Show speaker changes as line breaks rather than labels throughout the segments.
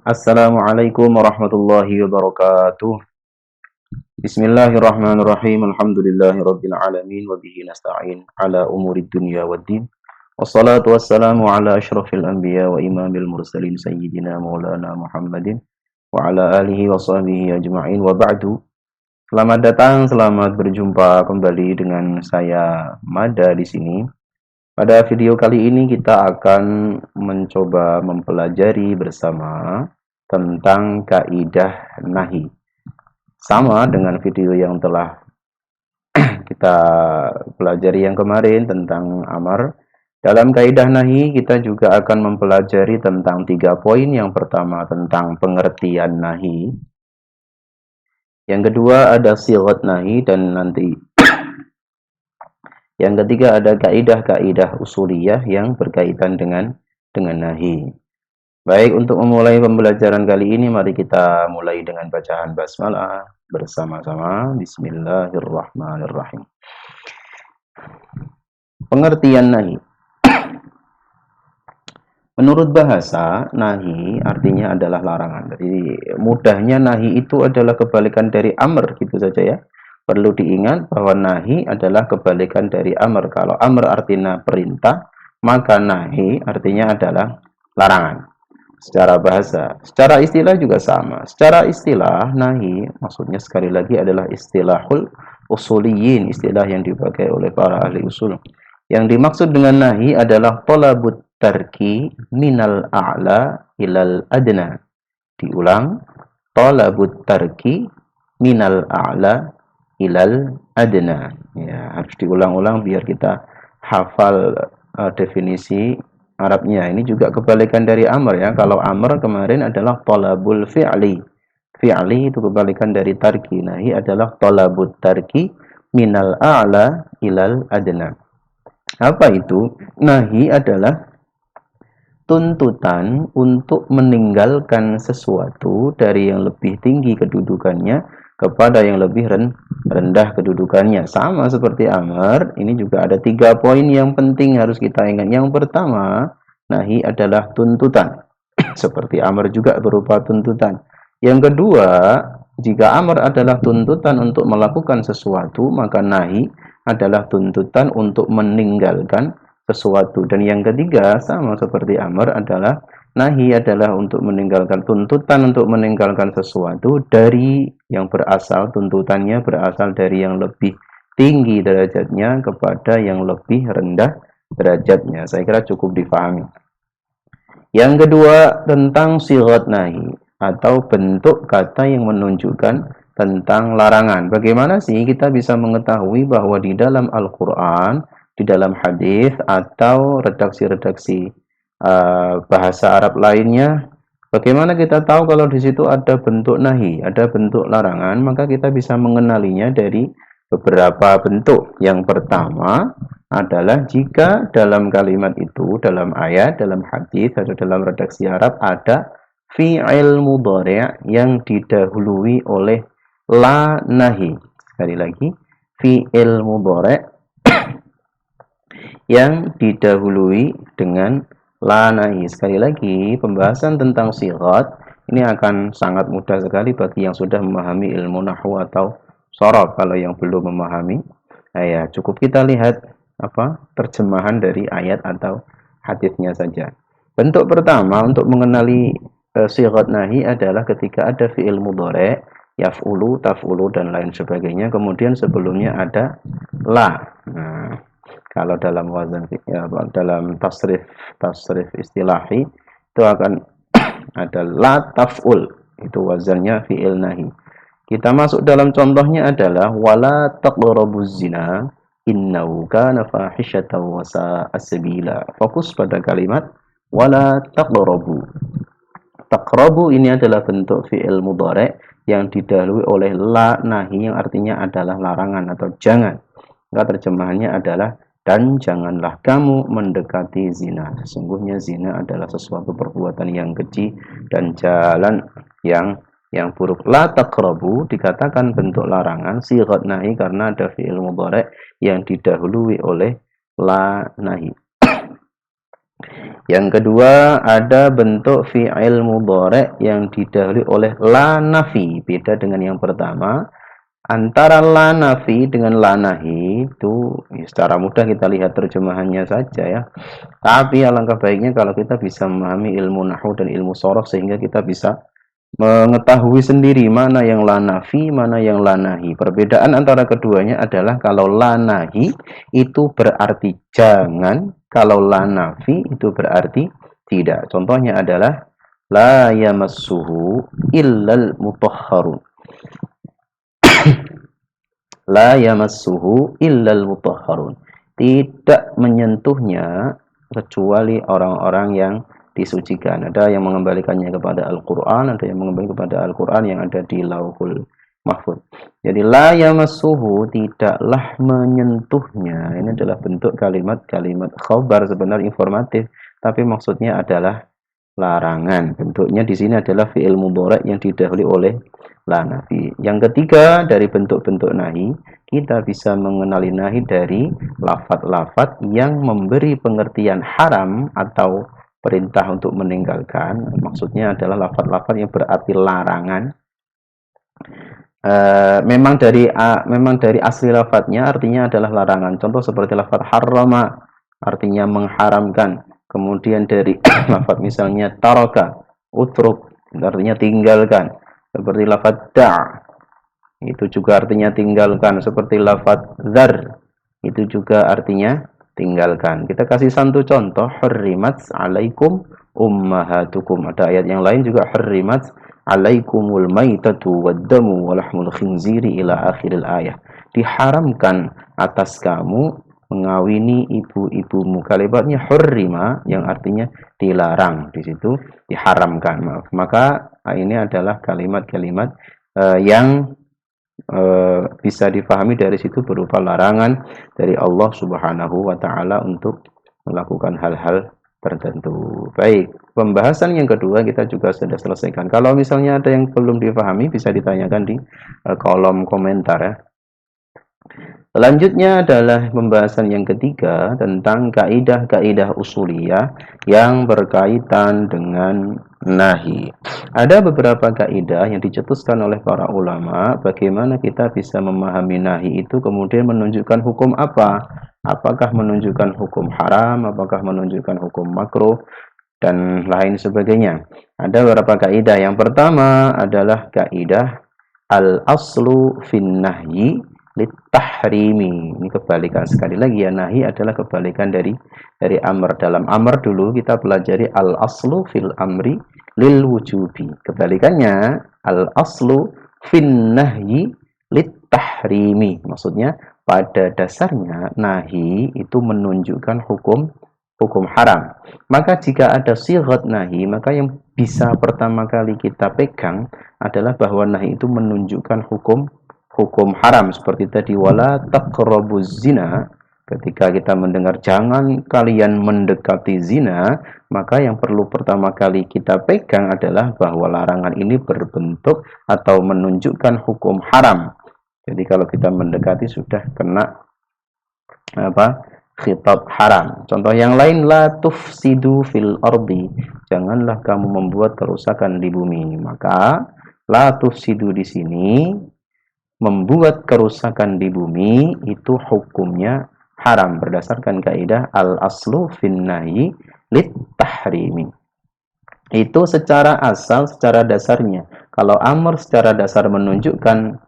Assalamualaikum warahmatullahi wabarakatuh. Bismillahirrahmanirrahim. Alhamdulillahirabbil alamin wa bihi nasta'in ala umurid dunya waddin. Wassalatu wassalamu ala asyrafil anbiya wa imamil mursalin sayyidina maulana Muhammadin wa ala alihi wa sahbihi ajma'in wa ba'du. Selamat datang, selamat berjumpa kembali dengan saya Mada di sini. Pada video kali ini kita akan mencoba mempelajari bersama tentang kaidah nahi. Sama dengan video yang telah kita pelajari yang kemarin tentang amar. Dalam kaidah nahi kita juga akan mempelajari tentang 3 poin. Yang pertama tentang pengertian nahi. Yang kedua ada sighat nahi dan nanti yang ketiga ada kaidah-kaidah usuliyah yang berkaitan dengan nahi. Baik, untuk memulai pembelajaran kali ini mari kita mulai dengan bacaan basmalah bersama-sama. Bismillahirrahmanirrahim. Pengertian nahi. Menurut bahasa, nahi artinya adalah larangan. Jadi mudahnya nahi itu adalah kebalikan dari amr, gitu saja ya. Perlu diingat bahwa nahi adalah kebalikan dari amr. Kalau amr artinya perintah, maka nahi artinya adalah larangan. Secara bahasa, secara istilah juga sama. Secara istilah, nahi maksudnya sekali lagi adalah istilahul usuliyin, istilah yang dipakai oleh para ahli usul. Yang dimaksud dengan nahi adalah tolabut tarki minal a'la ilal adna. Diulang, tolabut tarki minal a'la ilal adna. Ya, harus diulang-ulang biar kita hafal definisi Arabnya. Ini juga kebalikan dari amr ya. Kalau amr kemarin adalah tolabul fi'li. Fi'li itu kebalikan dari tarki. Nahi adalah tolabut tarki minal a'la ilal adna. Apa itu? Nahi adalah tuntutan untuk meninggalkan sesuatu dari yang lebih tinggi kedudukannya kepada yang lebih rendah kedudukannya. Sama seperti amar, ini juga ada 3 poin yang penting harus kita ingat. Yang pertama, nahi adalah tuntutan. Seperti amar juga berupa tuntutan. Yang kedua, jika amar adalah tuntutan untuk melakukan sesuatu, maka nahi adalah tuntutan untuk meninggalkan sesuatu. Dan yang ketiga sama seperti amr adalah nahi adalah untuk meninggalkan tuntutan untuk meninggalkan sesuatu dari yang berasal tuntutannya berasal dari yang lebih tinggi derajatnya kepada yang lebih rendah derajatnya. Saya kira cukup difahami. Yang kedua tentang sighat nahi atau bentuk kata yang menunjukkan tentang larangan. Bagaimana sih kita bisa mengetahui bahwa di dalam Al-Quran, di dalam hadis atau redaksi-redaksi bahasa Arab lainnya, bagaimana kita tahu kalau di situ ada bentuk nahi, ada bentuk larangan? Maka kita bisa mengenalinya dari beberapa bentuk. Yang pertama adalah jika dalam kalimat itu, dalam ayat, dalam hadis atau dalam redaksi Arab ada fi'il mudhari' yang didahului oleh la nahi. Sekali lagi, fi'il mudhari' yang didahului dengan la nahi. Sekali lagi, pembahasan tentang sighat ini akan sangat mudah sekali bagi yang sudah memahami ilmu nahwu atau sorof. Kalau yang belum memahami, ya cukup kita lihat terjemahan dari ayat atau hadisnya saja. Bentuk pertama untuk mengenali sighat nahi adalah ketika ada fi'il mudhari' yaf'ulu, taf'ulu dan lain sebagainya, kemudian sebelumnya ada la. Nah, kalau dalam wazan ya, dalam tasrif istilahi itu akan ada la taf'ul, itu wazannya fi'il nahi. Kita masuk dalam contohnya adalah wala taqrabuz zina innahu kana fahishatan wa sa'a sabila. Fokus pada kalimat wala taqrabu. Taqrabu ini adalah bentuk fi'il mudhari' yang didahului oleh la nahi yang artinya adalah larangan atau jangan. Maka terjemahannya adalah dan janganlah kamu mendekati zina. Sesungguhnya zina adalah sesuatu perbuatan yang keji dan jalan yang buruk. La taqrabu dikatakan bentuk larangan sighat nahi karena ada fi'il mudhari' yang didahului oleh la nahi. Yang kedua, ada bentuk fi'il mudhari' yang didahului oleh la nafi. Beda dengan yang pertama. Antara la nafi dengan la nahi itu ya, secara mudah kita lihat terjemahannya saja ya. Tapi alangkah baiknya kalau kita bisa memahami ilmu nahwu dan ilmu sorof sehingga kita bisa mengetahui sendiri mana yang la nafi, mana yang la nahi. Perbedaan antara keduanya adalah kalau la nahi itu berarti jangan, kalau la nafi itu berarti tidak. Contohnya adalah la yamassuhu illal mutahharun. La yamassuhu illal mutahharun. Tidak menyentuhnya kecuali orang-orang yang disucikan. Ada yang mengembalikannya kepada Al-Qur'an, ada yang mengembalikan kepada Al-Qur'an yang ada di Lauhul Mahfuz. Jadi la yamassuhu, tidaklah menyentuhnya. Ini adalah bentuk kalimat-kalimat khabar, sebenarnya informatif, tapi maksudnya adalah larangan. Bentuknya di sini adalah fi'il mudhari' yang didahului oleh la nafi. Yang ketiga dari bentuk-bentuk nahi, kita bisa mengenali nahi dari lafaz-lafaz yang memberi pengertian haram atau perintah untuk meninggalkan. Maksudnya adalah lafaz-lafaz yang berarti larangan. Memang dari asli lafaznya artinya adalah larangan. Contoh seperti lafaz harrama, artinya mengharamkan. Kemudian dari lafaz misalnya taraka, utruk, artinya tinggalkan. Seperti lafaz da', itu juga artinya tinggalkan. Seperti lafaz dzar, itu juga artinya tinggalkan. Kita kasih satu contoh, hurrimat alaikum ummahatukum. Ada ayat yang lain juga, hurrimat alaikumul maitatu waddamu walahmul khinziri ila akhiril ayah. Diharamkan atas kamu mengawini ibu-ibumu. Kalimatnya hurrima yang artinya dilarang, di situ diharamkan. Maaf. Maka ini adalah kalimat-kalimat yang bisa difahami dari situ berupa larangan dari Allah Subhanahu wa taala untuk melakukan hal-hal tertentu. Baik, pembahasan yang kedua kita juga sudah selesaikan. Kalau misalnya ada yang belum difahami bisa ditanyakan di kolom komentar ya. Selanjutnya adalah pembahasan yang ketiga tentang kaidah-kaidah usuliyah yang berkaitan dengan nahi. Ada beberapa kaidah yang dicetuskan oleh para ulama bagaimana kita bisa memahami nahi itu kemudian menunjukkan hukum apa. Apakah menunjukkan hukum haram, apakah menunjukkan hukum makruh, dan lain sebagainya. Ada beberapa kaidah. Yang pertama adalah kaidah al-aslu fin nahyi litahrimi. Ini kebalikan sekali lagi ya, nahi adalah kebalikan dari amr. Dalam amr dulu kita pelajari al-aslu fil amri lil wujubi. Kebalikannya al-aslu fin nahyi litahrimi. Maksudnya pada dasarnya nahi itu menunjukkan hukum haram. Maka jika ada sighat nahi, maka yang bisa pertama kali kita pegang adalah bahwa nahi itu menunjukkan hukum haram. Seperti tadi, wala taqrabuz zina. Ketika kita mendengar jangan kalian mendekati zina, maka yang perlu pertama kali kita pegang adalah bahwa larangan ini berbentuk atau menunjukkan hukum haram. Jadi kalau kita mendekati sudah kena khitab haram. Contoh yang lain, la tufsidu fil ardi. Janganlah kamu membuat kerusakan di bumi. Maka la tufsidu di sini membuat kerusakan di bumi itu hukumnya haram berdasarkan kaidah al-aslu fin nahyi lit tahrimi. Itu secara asal, secara dasarnya. Kalau amr secara dasar menunjukkan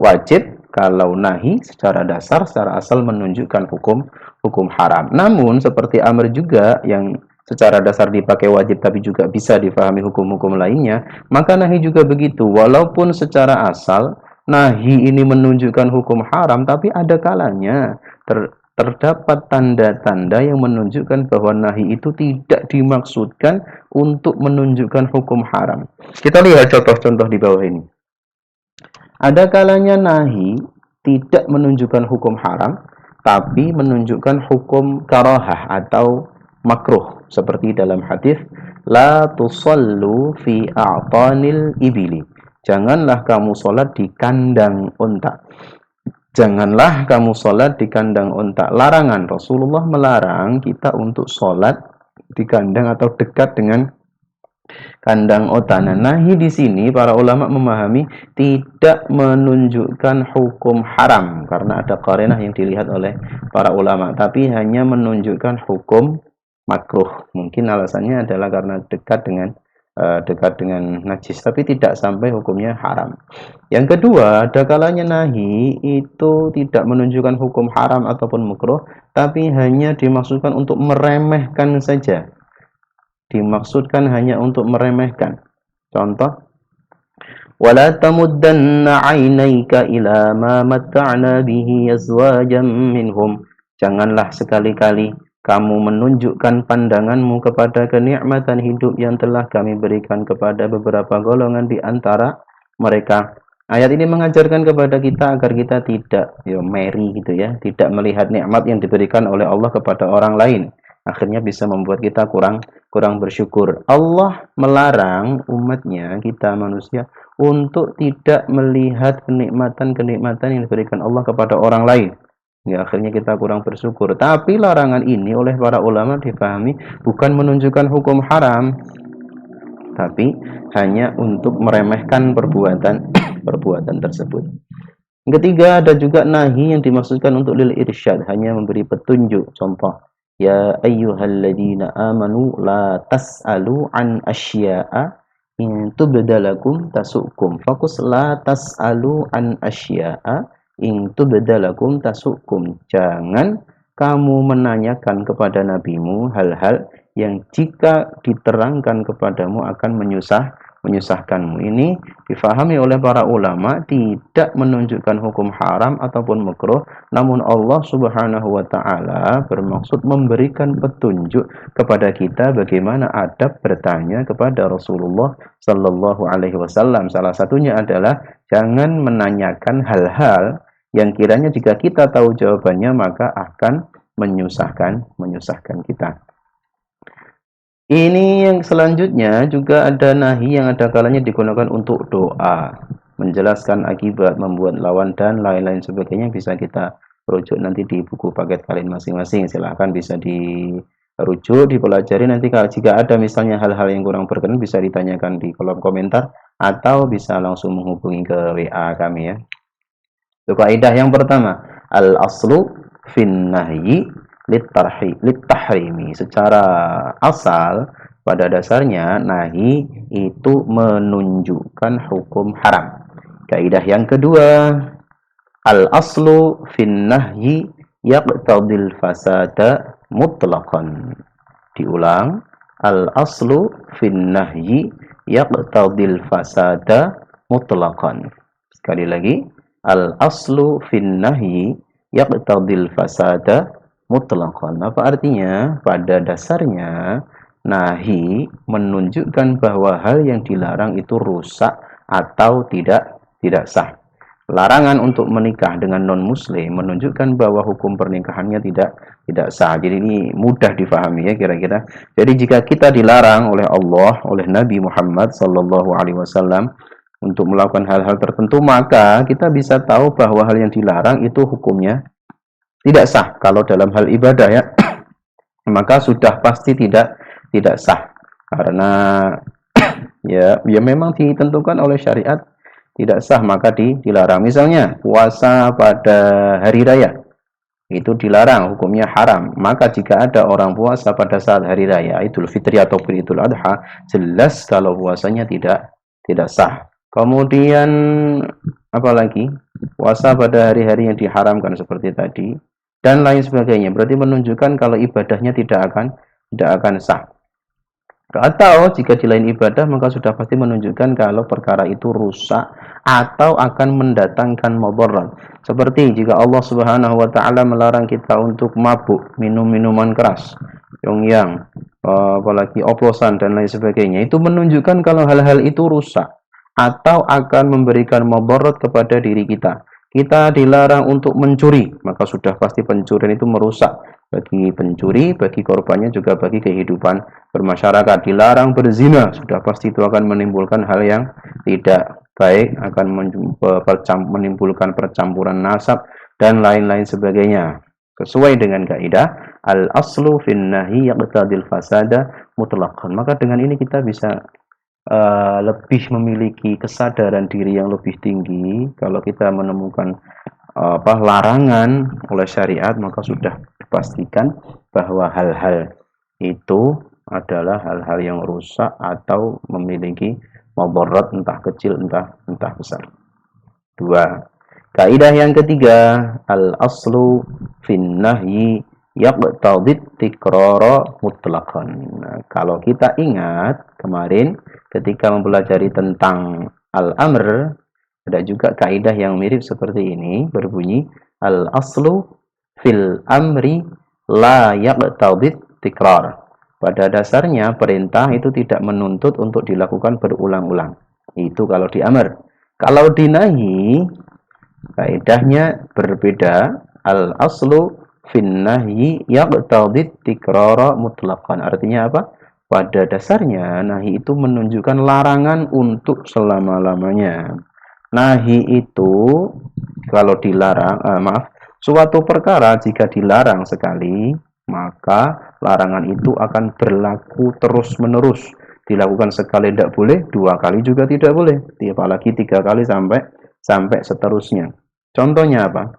wajib, kalau nahi secara dasar, secara asal menunjukkan hukum haram. Namun seperti amr juga yang secara dasar dipakai wajib tapi juga bisa difahami hukum-hukum lainnya, maka nahi juga begitu. Walaupun secara asal nahi ini menunjukkan hukum haram, tapi ada kalanya terdapat tanda-tanda yang menunjukkan bahwa nahi itu tidak dimaksudkan untuk menunjukkan hukum haram. Kita lihat contoh-contoh di bawah ini. Ada kalanya nahi tidak menunjukkan hukum haram, tapi menunjukkan hukum karahah atau makruh. Seperti dalam hadis, la tusallu fi a'tanil ibili. Janganlah kamu sholat di kandang unta. Janganlah kamu sholat di kandang unta. Larangan, Rasulullah melarang kita untuk sholat di kandang atau dekat dengan kandang unta. Nah, nahi di sini para ulama memahami tidak menunjukkan hukum haram karena ada qarinah yang dilihat oleh para ulama, tapi hanya menunjukkan hukum makruh. Mungkin alasannya adalah karena dekat dengan najis, tapi tidak sampai hukumnya haram. Yang kedua, ada kalanya nahi itu tidak menunjukkan hukum haram ataupun makruh, tapi hanya dimaksudkan untuk meremehkan saja. Dimaksudkan hanya untuk meremehkan. Contoh, وَلَا تَمُدَّنَّ عَيْنَيْكَ إِلَى مَا مَتَّعْنَا بِهِ أَزْوَاجًا مِّنْهُمْ. Janganlah sekali-kali kamu menunjukkan pandanganmu kepada kenikmatan hidup yang telah kami berikan kepada beberapa golongan di antara mereka. Ayat ini mengajarkan kepada kita agar kita tidak meri gitu ya, tidak melihat nikmat yang diberikan oleh Allah kepada orang lain. Akhirnya bisa membuat kita kurang bersyukur. Allah melarang umatnya, kita manusia, untuk tidak melihat kenikmatan-kenikmatan yang diberikan Allah kepada orang lain. Ya, akhirnya kita kurang bersyukur. Tapi larangan ini oleh para ulama dipahami bukan menunjukkan hukum haram, tapi hanya untuk meremehkan perbuatan tersebut. Yang ketiga, ada juga nahi yang dimaksudkan untuk lil irsyad, hanya memberi petunjuk. Contoh, ya ayyuhalladzina amanu la tas'alu an asya'a in tubdalakum tasukum. Fokus la tas'alu an asya'a in tubdalakum tasukum. Jangan kamu menanyakan kepada nabimu hal-hal yang jika diterangkan kepadamu akan menyusahkanmu. Ini difahami oleh para ulama tidak menunjukkan hukum haram ataupun makruh, namun Allah Subhanahu wa taala bermaksud memberikan petunjuk kepada kita bagaimana adab bertanya kepada Rasulullah sallallahu alaihi wasallam. Salah satunya adalah jangan menanyakan hal-hal yang kiranya jika kita tahu jawabannya maka akan menyusahkan kita. Ini yang selanjutnya juga ada nahi yang ada kalanya digunakan untuk doa, menjelaskan akibat, membuat lawan dan lain-lain sebagainya. Bisa kita rujuk nanti di buku paket kalian masing-masing. Silahkan bisa dirujuk, dipelajari. Nanti kalau jika ada misalnya hal-hal yang kurang berkenan bisa ditanyakan di kolom komentar atau bisa langsung menghubungi ke WA kami ya. Itu kaidah yang pertama, al-aslu fin nahyi litahrimi. Secara asal pada dasarnya nahi itu menunjukkan hukum haram. Kaidah yang kedua, al-aslu fin nahyi yaqtadil fasada mutlaqan. Diulang, al-aslu fin nahyi yaqtadil fasada mutlaqan. Sekali lagi, al-aslu fin nahyi yaqtadil fasada mutlaqan. Apa artinya? Pada dasarnya nahi menunjukkan bahwa hal yang dilarang itu rusak atau tidak sah. Larangan untuk menikah dengan non muslim menunjukkan bahwa hukum pernikahannya tidak sah. Jadi ini mudah difahami ya kira-kira. Jadi jika kita dilarang oleh Allah, oleh Nabi Muhammad sallallahu alaihi wasallam untuk melakukan hal-hal tertentu, maka kita bisa tahu bahwa hal yang dilarang itu hukumnya tidak sah. Kalau dalam hal ibadah ya, maka sudah pasti tidak sah. Karena ya memang ditentukan oleh syariat tidak sah, maka dilarang. Misalnya puasa pada hari raya itu dilarang, hukumnya haram. Maka jika ada orang puasa pada saat hari raya Idul Fitri ataupun Idul Adha, jelas kalau puasanya tidak sah. Kemudian apalagi puasa pada hari-hari yang diharamkan seperti tadi dan lain sebagainya, berarti menunjukkan kalau ibadahnya tidak akan sah. Atau jika di lain ibadah maka sudah pasti menunjukkan kalau perkara itu rusak atau akan mendatangkan mudarat. Seperti jika Allah Subhanahu wa taala melarang kita untuk mabuk, minum minuman keras, yongyang, apalagi oplosan dan lain sebagainya, itu menunjukkan kalau hal-hal itu rusak atau akan memberikan mudarat kepada diri kita. Kita dilarang untuk mencuri, maka sudah pasti pencurian itu merusak bagi pencuri, bagi korbannya, juga bagi kehidupan bermasyarakat. Dilarang berzina, sudah pasti itu akan menimbulkan hal yang tidak baik akan menimbulkan percampuran nasab dan lain-lain sebagainya. Sesuai dengan kaidah al-aslu fin nahyi yaqtadil fasada mutlaqan. Maka dengan ini kita bisa lebih memiliki kesadaran diri yang lebih tinggi. Kalau kita menemukan larangan oleh syariat, maka sudah dipastikan bahwa hal-hal itu adalah hal-hal yang rusak atau memiliki mudarat entah kecil entah besar. Dua, kaidah yang ketiga, al-aslu fin nahyi yaqtadit tikrara mutlaqan. Nah, kalau kita ingat kemarin ketika mempelajari tentang al-amr, ada juga kaidah yang mirip seperti ini, berbunyi al-aslu fil amri la yaqtadit tikrar. Pada dasarnya perintah itu tidak menuntut untuk dilakukan berulang-ulang. Itu kalau di amr. Kalau di nahi, kaidahnya berbeda. Al-aslu fin nahyi yaqtadit tikrara mutlaqan. Artinya apa? Pada dasarnya nahi itu menunjukkan larangan untuk selama-lamanya. Nahi itu kalau dilarang, suatu perkara jika dilarang sekali, maka larangan itu akan berlaku terus-menerus. Dilakukan sekali tidak boleh, dua kali juga tidak boleh, apalagi tiga kali sampai seterusnya. Contohnya apa?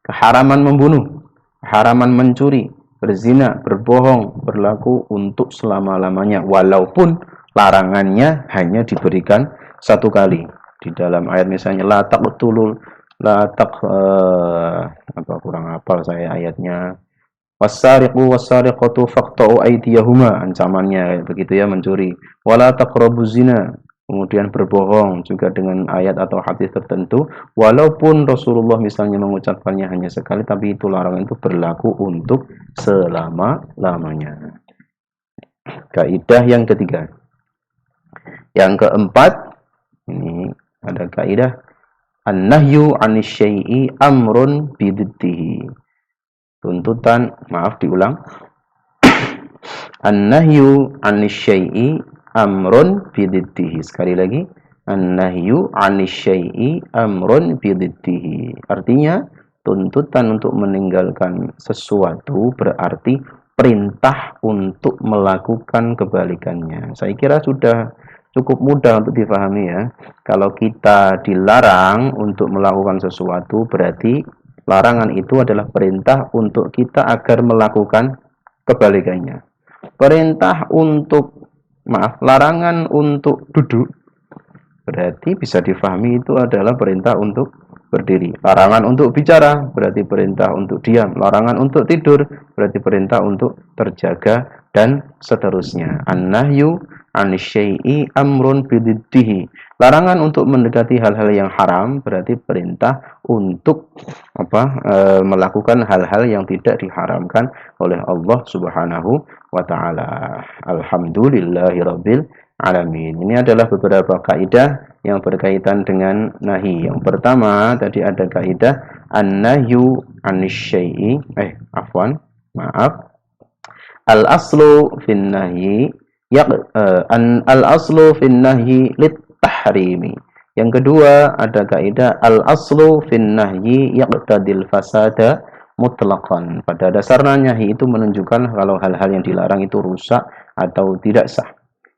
Keharaman membunuh, keharaman mencuri, berzina, berbohong berlaku untuk selama-lamanya, walaupun larangannya hanya diberikan satu kali. Di dalam ayat misalnya la taqtulul apa kurang hafal saya ayatnya, wasariqu wasariqatu faqta'u aydiyahuma, ancamannya begitu ya, mencuri. Wala taqrabuz zina, kemudian berbohong juga dengan ayat atau hadis tertentu, walaupun Rasulullah misalnya mengucapkannya hanya sekali, tapi itu larangan itu berlaku untuk selama-lamanya. Kaidah yang ketiga. Yang keempat, ini ada kaidah an-nahyu 'anis syai'i amrun bididdihi. Tuntutan, diulang. An-nahyu 'anis syai'i amrun bididdihi. Sekali lagi, an-nahyu 'anis syai'i amrun bididdihi. Artinya, tuntutan untuk meninggalkan sesuatu berarti perintah untuk melakukan kebalikannya. Saya kira sudah cukup mudah untuk dipahami ya. Kalau kita dilarang untuk melakukan sesuatu, berarti larangan itu adalah perintah untuk kita agar melakukan kebalikannya. Perintah untuk, larangan untuk duduk, berarti bisa difahami itu adalah perintah untuk berdiri. Larangan untuk bicara, berarti perintah untuk diam. Larangan untuk tidur, berarti perintah untuk terjaga, dan seterusnya. An-nahyu 'anis syai'i amrun bididdihi. Larangan untuk mendekati hal-hal yang haram berarti perintah untuk melakukan hal-hal yang tidak diharamkan oleh Allah Subhanahu wa taala. Alhamdulillahirabbil alamin. Ini adalah beberapa kaidah yang berkaitan dengan nahi. Yang pertama tadi ada kaidah an-nahyu 'anis syai'i, al-aslu fin nahyi al-aslu fin nahyi lit-tahrimi. Yang kedua ada kaidah al-aslu fin nahyi yaqtadil fasada mutlaqan. Pada dasarnya nahi itu menunjukkan kalau hal-hal yang dilarang itu rusak atau tidak sah.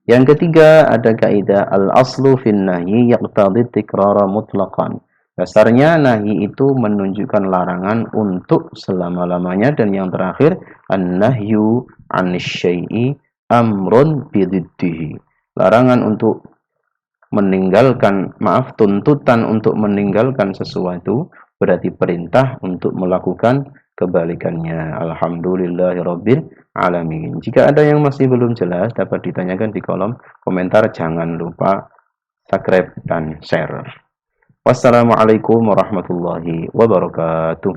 Yang ketiga ada kaidah al-aslu fin nahyi yaqtadit tikrara mutlaqan. Dasarnya nahi itu menunjukkan larangan untuk selama-lamanya. Dan yang terakhir an-nahyu 'anis syai'i amrun bididdihi. Larangan untuk meninggalkan, tuntutan untuk meninggalkan sesuatu berarti perintah untuk melakukan kebalikannya. Alhamdulillahirabbil alamin. Jika ada yang masih belum jelas dapat ditanyakan di kolom komentar. Jangan lupa subscribe dan share. Wassalamualaikum warahmatullahi wabarakatuh.